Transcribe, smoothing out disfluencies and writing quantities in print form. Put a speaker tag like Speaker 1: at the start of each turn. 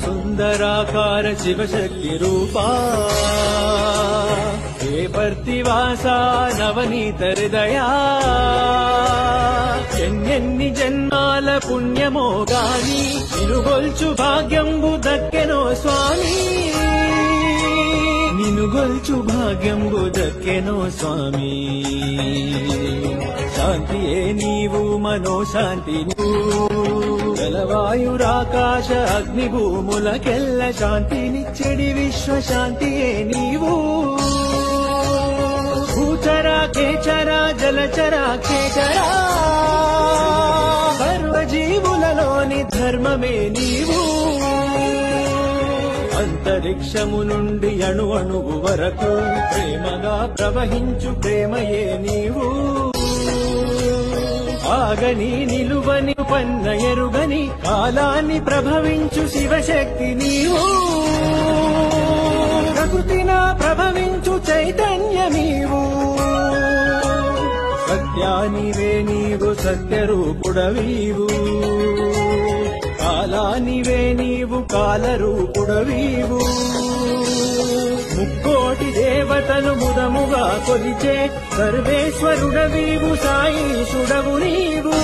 Speaker 1: సుందరాకార శివశక్తి రూపా హే పర్తివాసా నవనీత హృదయా ఎన్నెన్ని జన్మాల పుణ్యమో గాని నినుగొల్చు భాగ్యంబు దక్కెనో స్వామి నినుగొల్చు భాగ్యంబు దక్కెనో స్వామి శాంతియే నీవు మనోశాంతి జలవాయురాకాశ అగ్నిభూములకెల్ల శాంతినిచ్చెడి విశ్వశాంతియే నీవు భూచరా కేచరా జలచరా ఖేచరా సర్వజీవులలోని ధర్మమే నీవు అంతరిక్షము నుండి అణు అణువు వరకు ప్రేమగా ప్రవహించు ప్రేమయే నీవు ఆగని నిలువని పన్న ఎరుగని కాలాన్ని ప్రభవించు శివశక్తి నీవు ప్రకృతినా ప్రభవించు చైతన్యమీవు సత్యానివే నీవు సత్యరూపుడవీవు కాలానివే నీవు కాలరూపుడవీవు ముక్కోటి దేవతలు ముదముగా కొలిచే సర్వేశ్వరుడవీవు సాయీశుడవు నీవు